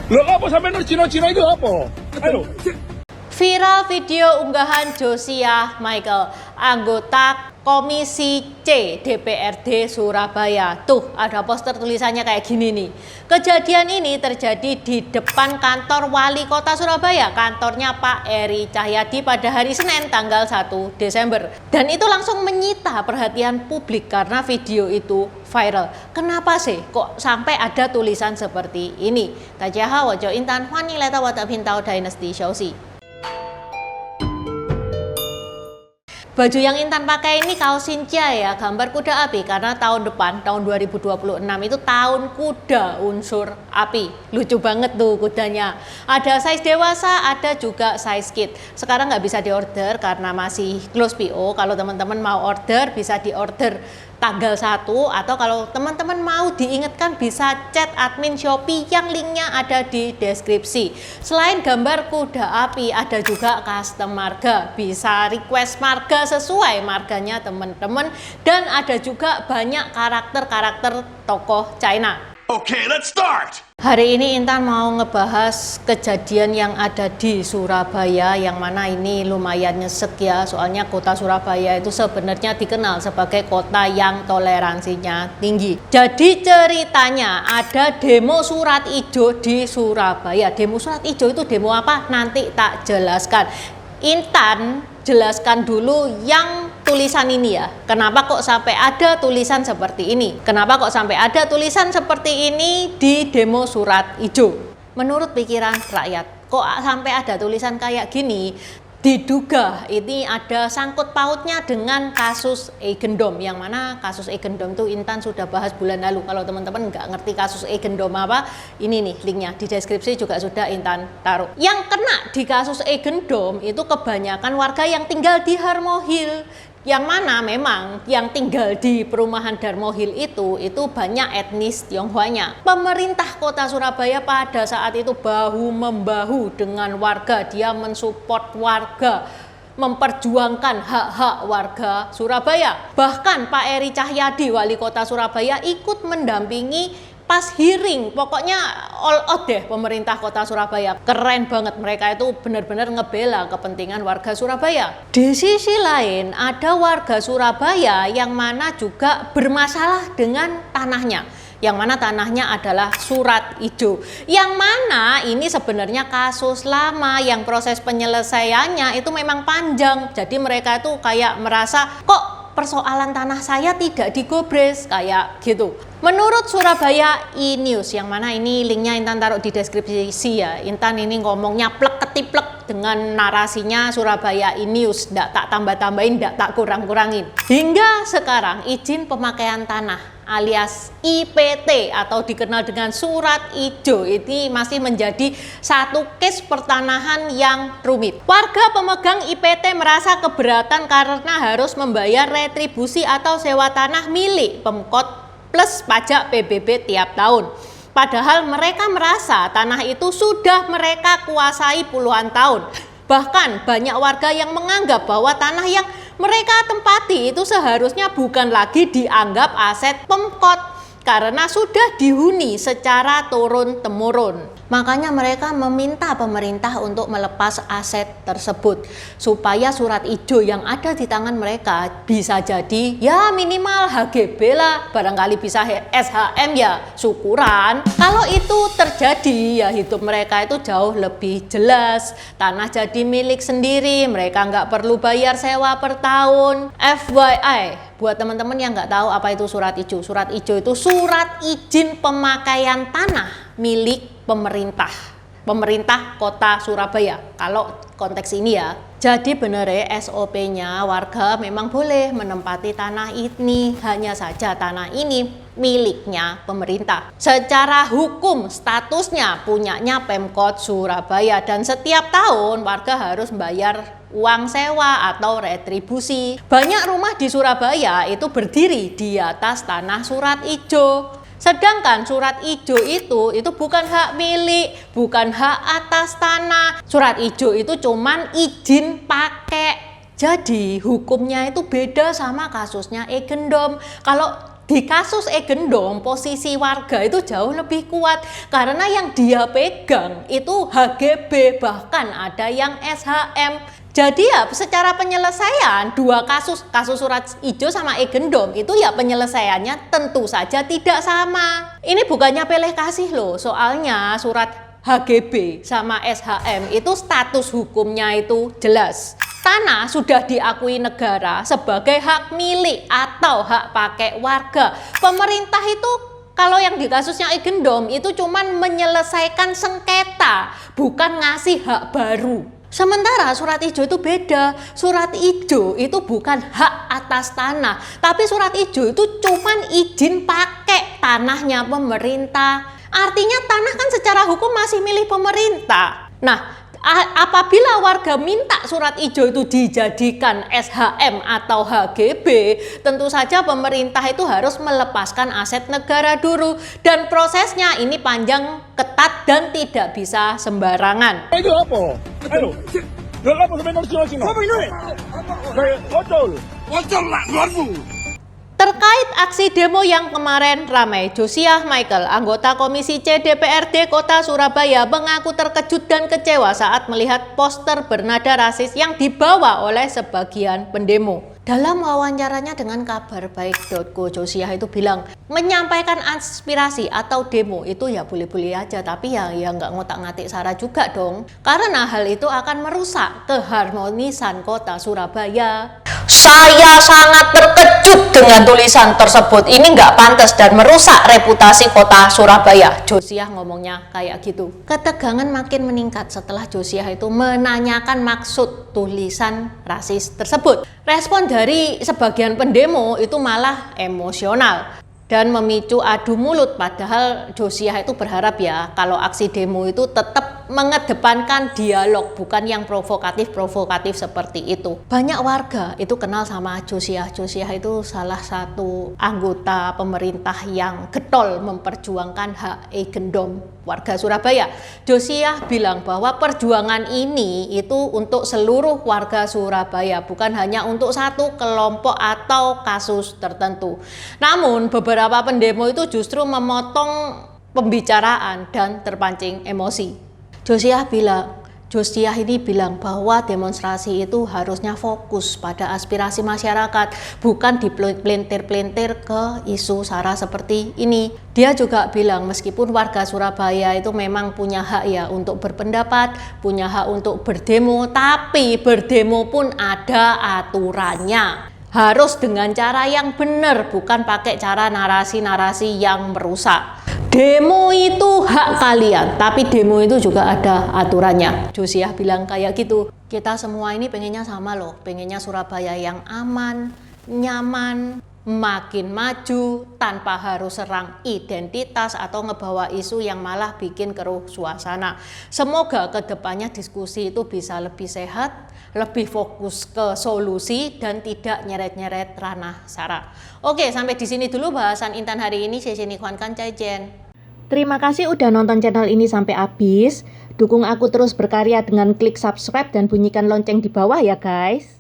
Lo apa sampai nur Cino-Cino itu apa? Aduh. Viral video unggahan Josiah Michael, anggota Komisi C DPRD Surabaya. Tuh, ada poster tulisannya kayak gini nih. Kejadian ini terjadi di depan kantor Wali Kota Surabaya, kantornya Pak Eri Cahyadi pada hari Senin tanggal 1 Desember. Dan itu langsung menyita perhatian publik karena video itu viral. Kenapa sih kok sampai ada tulisan seperti ini? Tajaha Wajo Intan, Wani Leta Watak Bintau Dynasty Showsi. Baju yang Intan pakai ini kaos Shincia ya, gambar kuda api karena tahun depan, tahun 2026 itu tahun kuda unsur api. Lucu banget tuh kudanya. Ada size dewasa, ada juga size kid. Sekarang nggak bisa diorder karena masih close PO. Kalau teman-teman mau order bisa diorder tanggal 1, atau kalau teman-teman mau diingatkan bisa chat admin Shopee yang linknya ada di deskripsi. Selain gambar kuda api ada juga custom marga, bisa request marga sesuai marganya teman-teman, dan ada juga banyak karakter-karakter tokoh China. Okay, let's start. Hari ini Intan mau ngebahas kejadian yang ada di Surabaya, yang mana ini lumayan nyesek ya, soalnya kota Surabaya itu sebenarnya dikenal sebagai kota yang toleransinya tinggi. Jadi ceritanya ada demo surat ijo di Surabaya. Demo surat ijo itu demo apa? Nanti tak jelaskan. Intan jelaskan dulu yang tulisan ini ya. Kenapa kok sampai ada tulisan seperti ini? Kenapa kok sampai ada tulisan seperti ini di demo surat ijo? Menurut pikiran rakyat, kok sampai ada tulisan kayak gini? Diduga ini ada sangkut pautnya dengan kasus Eigendom, yang mana kasus Eigendom itu Intan sudah bahas bulan lalu. Kalau teman-teman nggak ngerti kasus Eigendom apa, ini nih linknya di deskripsi juga sudah Intan taruh. Yang kena di kasus Eigendom itu kebanyakan warga yang tinggal di Harmo Hill, yang mana memang yang tinggal di perumahan Darmo Hill itu banyak etnis Tionghoanya. Pemerintah kota Surabaya pada saat itu bahu-membahu dengan warga, dia mensupport warga, memperjuangkan hak-hak warga Surabaya. Bahkan Pak Eri Cahyadi, wali kota Surabaya, ikut mendampingi pas hearing. Pokoknya all out deh pemerintah kota Surabaya. Keren banget, mereka itu benar-benar ngebela kepentingan warga Surabaya. Di sisi lain ada warga Surabaya yang mana juga bermasalah dengan tanahnya, yang mana tanahnya adalah surat ijo, yang mana ini sebenarnya kasus lama yang proses penyelesaiannya itu memang panjang. Jadi mereka itu kayak merasa kok persoalan tanah saya tidak digobres kayak gitu. Menurut Surabaya e-News, yang mana ini linknya Intan taruh di deskripsi ya. Intan ini ngomongnya plek ketiplek dengan narasinya Surabaya e-News, ndak tak tambah-tambahin, ndak tak kurang-kurangin. Hingga sekarang izin pemakaian tanah alias IPT atau dikenal dengan surat ijo ini masih menjadi satu case pertanahan yang rumit. Warga pemegang IPT merasa keberatan karena harus membayar retribusi atau sewa tanah milik Pemkot plus pajak PBB tiap tahun. Padahal mereka merasa tanah itu sudah mereka kuasai puluhan tahun. Bahkan banyak warga yang menganggap bahwa tanah yang mereka tempati itu seharusnya bukan lagi dianggap aset Pemkot karena sudah dihuni secara turun-temurun. Makanya mereka meminta pemerintah untuk melepas aset tersebut supaya surat ijo yang ada di tangan mereka bisa jadi ya minimal HGB lah, barangkali bisa SHM ya syukuran. Kalau itu terjadi ya hidup mereka itu jauh lebih jelas, tanah jadi milik sendiri, mereka nggak perlu bayar sewa per tahun. FYI, buat teman-teman yang nggak tahu apa itu surat ijo, surat ijo itu surat izin pemakaian tanah milik pemerintah kota Surabaya kalau konteks ini ya. Jadi bener ya SOP-nya warga memang boleh menempati tanah ini, hanya saja tanah ini miliknya pemerintah. Secara hukum statusnya punyanya Pemkot Surabaya dan setiap tahun warga harus membayar uang sewa atau retribusi. Banyak rumah di Surabaya itu berdiri di atas tanah surat ijo. Sedangkan surat ijo itu bukan hak milik, bukan hak atas tanah. Surat ijo itu cuman izin pakai. Jadi hukumnya itu beda sama kasusnya Eigendom. Kalau Di kasus Egendom, posisi warga itu jauh lebih kuat karena yang dia pegang itu HGB, bahkan ada yang SHM. Jadi ya secara penyelesaian dua kasus surat ijo sama Egendom itu ya penyelesaiannya tentu saja tidak sama. Ini bukannya pilih kasih loh, soalnya surat HGB sama SHM itu status hukumnya itu jelas. Tanah sudah diakui negara sebagai hak milik atau hak pakai warga. Pemerintah itu kalau yang di kasusnya Egendom itu cuman menyelesaikan sengketa, bukan ngasih hak baru. Sementara surat ijo itu beda. Surat ijo itu bukan hak atas tanah, tapi surat ijo itu cuman izin pakai tanahnya pemerintah. Artinya tanah kan secara hukum masih milik pemerintah. Nah, apabila warga minta surat ijo itu dijadikan SHM atau HGB, tentu saja pemerintah itu harus melepaskan aset negara dulu. Dan prosesnya ini panjang, ketat, dan tidak bisa sembarangan. Itu apa? Ano? Apa sampai nol Cino? Apa ini? Otol. Otol lah, luarmu. Terkait aksi demo yang kemarin ramai, Josiah Michael, anggota Komisi C DPRD Kota Surabaya, mengaku terkejut dan kecewa saat melihat poster bernada rasis yang dibawa oleh sebagian pendemo. Dalam wawancaranya dengan kabarbaik.co, Josiah itu bilang, menyampaikan aspirasi atau demo itu ya boleh-boleh aja, tapi ya nggak ngotak-ngatik sara juga dong. Karena hal itu akan merusak keharmonisan Kota Surabaya. Saya sangat terkejut dengan tulisan tersebut. Ini nggak pantas dan merusak reputasi Kota Surabaya. Josiah ngomongnya kayak gitu. Ketegangan makin meningkat setelah Josiah itu menanyakan maksud tulisan rasis tersebut. Respon dari sebagian pendemo itu malah emosional dan memicu adu mulut. Padahal Josiah itu berharap ya kalau aksi demo itu tetap mengedepankan dialog, bukan yang provokatif seperti itu. Banyak warga itu kenal sama Josiah. Josiah itu salah satu anggota pemerintah yang getol memperjuangkan hak Egendom warga Surabaya. Josiah bilang bahwa perjuangan ini itu untuk seluruh warga Surabaya, bukan hanya untuk satu kelompok atau kasus tertentu. Namun beberapa pendemo itu justru memotong pembicaraan dan terpancing emosi. Josiah ini bilang bahwa demonstrasi itu harusnya fokus pada aspirasi masyarakat, bukan dipelintir-pelintir ke isu sara seperti ini. Dia juga bilang meskipun warga Surabaya itu memang punya hak ya untuk berpendapat, punya hak untuk berdemo, tapi berdemo pun ada aturannya. Harus dengan cara yang benar, bukan pakai cara narasi-narasi yang merusak. Demo itu hak kalian, tapi demo itu juga ada aturannya. Josiah bilang kayak gitu. Kita semua ini pengennya sama loh, pengennya Surabaya yang aman, nyaman, makin maju, tanpa harus serang identitas atau ngebawa isu yang malah bikin keruh suasana. Semoga kedepannya diskusi itu bisa lebih sehat, lebih fokus ke solusi dan tidak nyeret-nyeret ranah sara. Oke, sampai di sini dulu bahasan Intan hari ini. Terima kasih udah nonton channel ini sampai habis. Dukung aku terus berkarya dengan klik subscribe dan bunyikan lonceng di bawah ya guys.